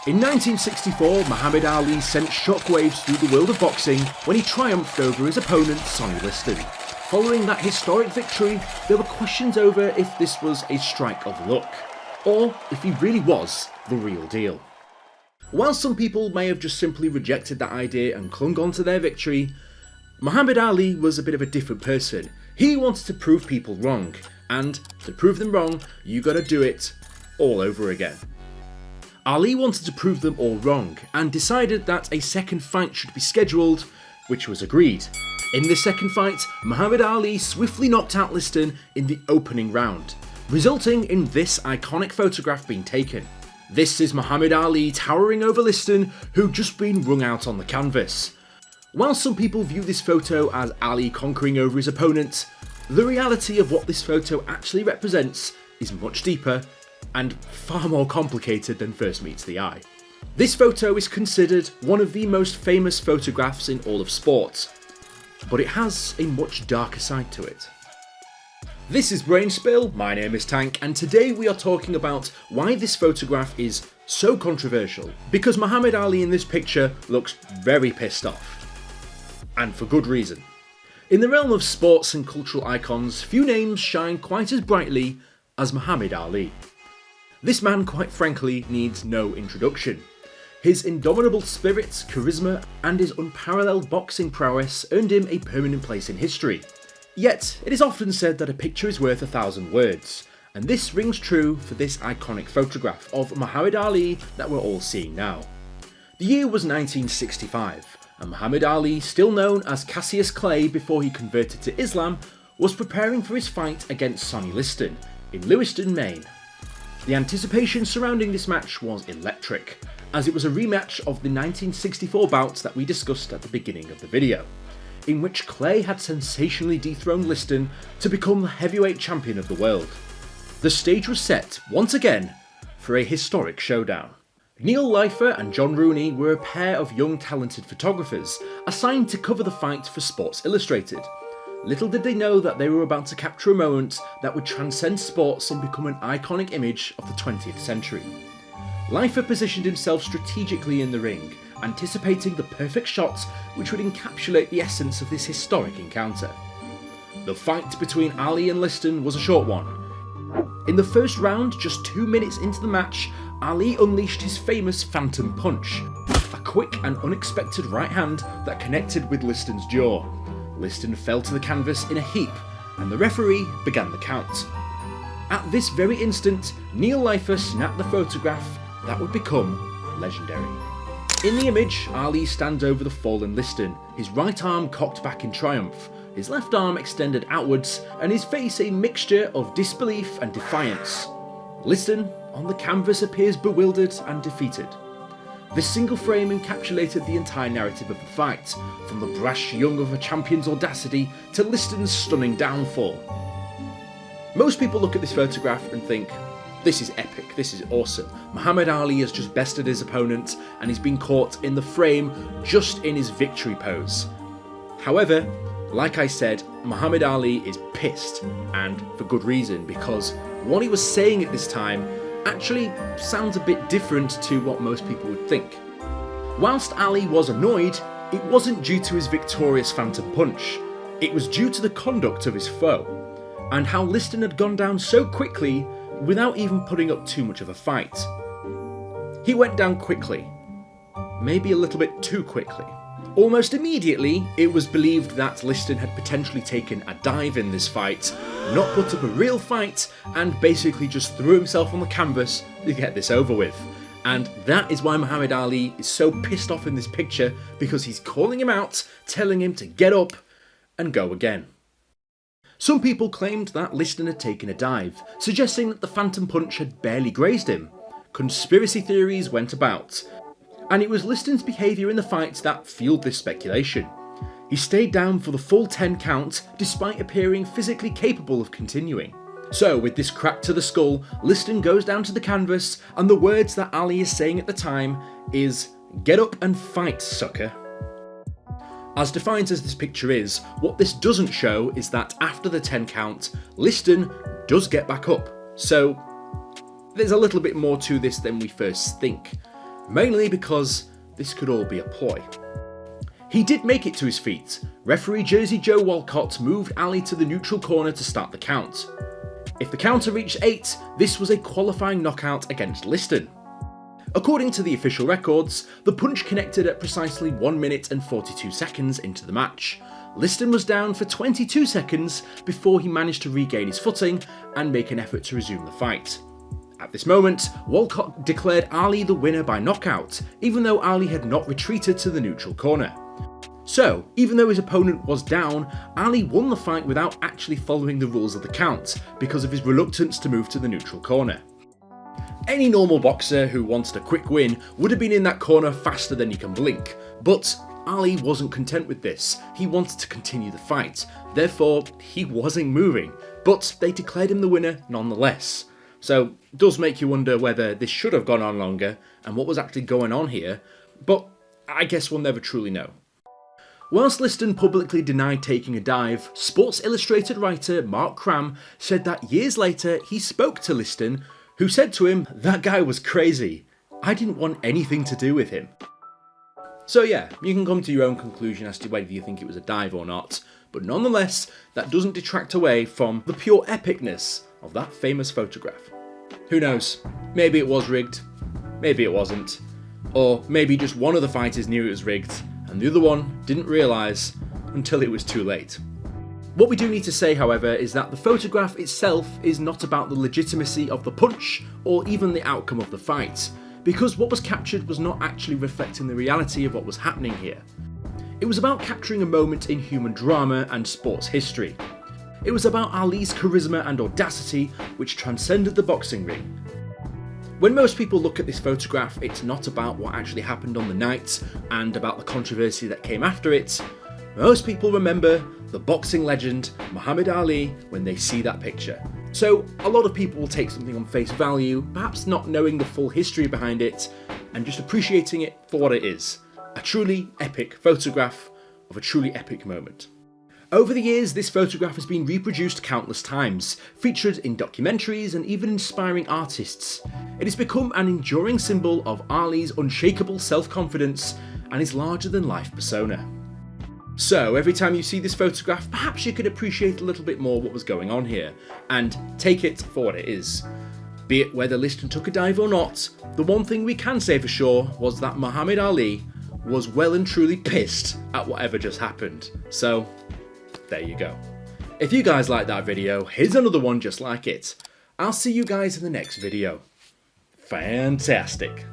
In 1964, Muhammad Ali sent shockwaves through the world of boxing when he triumphed over his opponent Sonny Liston. Following that historic victory, there were questions over if this was a strike of luck, or if he really was the real deal. While some people may have just simply rejected that idea and clung on to their victory, Muhammad Ali was a bit of a different person. He wanted to prove people wrong, and to prove them wrong, you gotta do it all over again. Ali wanted to prove them all wrong, and decided that a second fight should be scheduled, which was agreed. In this second fight, Muhammad Ali swiftly knocked out Liston in the opening round, resulting in this iconic photograph being taken. This is Muhammad Ali towering over Liston, who'd just been wrung out on the canvas. While some people view this photo as Ali conquering over his opponent, the reality of what this photo actually represents is much deeper and far more complicated than first meets the eye. This photo is considered one of the most famous photographs in all of sport, but it has a much darker side to it. This is Brainspill, my name is Tank, and today we are talking about why this photograph is so controversial. Because Muhammad Ali in this picture looks very pissed off. And for good reason. In the realm of sports and cultural icons, few names shine quite as brightly as Muhammad Ali. This man, quite frankly, needs no introduction. His indomitable spirit, charisma, and his unparalleled boxing prowess earned him a permanent place in history. Yet, it is often said that a picture is worth 1,000 words, and this rings true for this iconic photograph of Muhammad Ali that we're all seeing now. The year was 1965, and Muhammad Ali, still known as Cassius Clay before he converted to Islam, was preparing for his fight against Sonny Liston in Lewiston, Maine. The anticipation surrounding this match was electric, as it was a rematch of the 1964 bout that we discussed at the beginning of the video, in which Clay had sensationally dethroned Liston to become the heavyweight champion of the world. The stage was set, once again, for a historic showdown. Neil Leifer and John Rooney were a pair of young talented photographers assigned to cover the fight for Sports Illustrated. Little did they know that they were about to capture a moment that would transcend sports and become an iconic image of the 20th century. Leifer positioned himself strategically in the ring, anticipating the perfect shot which would encapsulate the essence of this historic encounter. The fight between Ali and Liston was a short one. In the first round, just 2 minutes into the match, Ali unleashed his famous Phantom Punch, a quick and unexpected right hand that connected with Liston's jaw. Liston fell to the canvas in a heap, and the referee began the count. At this very instant, Neil Leifer snapped the photograph that would become legendary. In the image, Ali stands over the fallen Liston, his right arm cocked back in triumph, his left arm extended outwards, and his face a mixture of disbelief and defiance. Liston, on the canvas, appears bewildered and defeated. This single frame encapsulated the entire narrative of the fight, from the brash young of a champion's audacity to Liston's stunning downfall. Most people look at this photograph and think, this is epic, this is awesome. Muhammad Ali has just bested his opponent and he's been caught in the frame just in his victory pose. However, like I said, Muhammad Ali is pissed, and for good reason, because what he was saying at this time actually sounds a bit different to what most people would think. Whilst Ali was annoyed, it wasn't due to his victorious Phantom Punch, it was due to the conduct of his foe, and how Liston had gone down so quickly without even putting up too much of a fight. He went down quickly, maybe a little bit too quickly. Almost immediately, it was believed that Liston had potentially taken a dive in this fight, not put up a real fight, and basically just threw himself on the canvas to get this over with. And that is why Muhammad Ali is so pissed off in this picture, because he's calling him out, telling him to get up and go again. Some people claimed that Liston had taken a dive, suggesting that the Phantom Punch had barely grazed him. Conspiracy theories went about, and it was Liston's behaviour in the fight that fueled this speculation. He stayed down for the full 10 count, despite appearing physically capable of continuing. So, with this crack to the skull, Liston goes down to the canvas, and the words that Ali is saying at the time is, "Get up and fight, sucker." As defined as this picture is, what this doesn't show is that after the 10 count, Liston does get back up. So, there's a little bit more to this than we first think. mainly because this could all be a ploy. He did make it to his feet. Referee Jersey Joe Walcott moved Ali to the neutral corner to start the count. If the counter reached 8, this was a qualifying knockout against Liston. According to the official records, the punch connected at precisely 1 minute and 42 seconds into the match. Liston was down for 22 seconds before he managed to regain his footing and make an effort to resume the fight. At this moment, Walcott declared Ali the winner by knockout, even though Ali had not retreated to the neutral corner. So, even though his opponent was down, Ali won the fight without actually following the rules of the count because of his reluctance to move to the neutral corner. Any normal boxer who wanted a quick win would have been in that corner faster than you can blink, but Ali wasn't content with this. He wanted to continue the fight, therefore he wasn't moving, but they declared him the winner nonetheless. So it does make you wonder whether this should have gone on longer and what was actually going on here, but I guess we'll never truly know. Whilst Liston publicly denied taking a dive, Sports Illustrated writer Mark Cram said that years later he spoke to Liston, who said to him, "That guy was crazy. I didn't want anything to do with him." So yeah, you can come to your own conclusion as to whether you think it was a dive or not, but nonetheless, that doesn't detract away from the pure epicness of that famous photograph. Who knows, maybe it was rigged, maybe it wasn't, or maybe just one of the fighters knew it was rigged, and the other one didn't realise until it was too late. What we do need to say, however, is that the photograph itself is not about the legitimacy of the punch or even the outcome of the fight, because what was captured was not actually reflecting the reality of what was happening here. It was about capturing a moment in human drama and sports history. It was about Ali's charisma and audacity, which transcended the boxing ring. When most people look at this photograph, it's not about what actually happened on the night and about the controversy that came after it. Most people remember the boxing legend Muhammad Ali when they see that picture. So a lot of people will take something on face value, perhaps not knowing the full history behind it, and just appreciating it for what it is. A truly epic photograph of a truly epic moment. Over the years, this photograph has been reproduced countless times, featured in documentaries and even inspiring artists. It has become an enduring symbol of Ali's unshakable self-confidence and his larger-than-life persona. So, every time you see this photograph, perhaps you could appreciate a little bit more what was going on here, and take it for what it is. Be it whether Liston took a dive or not, the one thing we can say for sure was that Muhammad Ali was well and truly pissed at whatever just happened. So, there you go. If you guys like that video, here's another one just like it. I'll see you guys in the next video. Fantastic.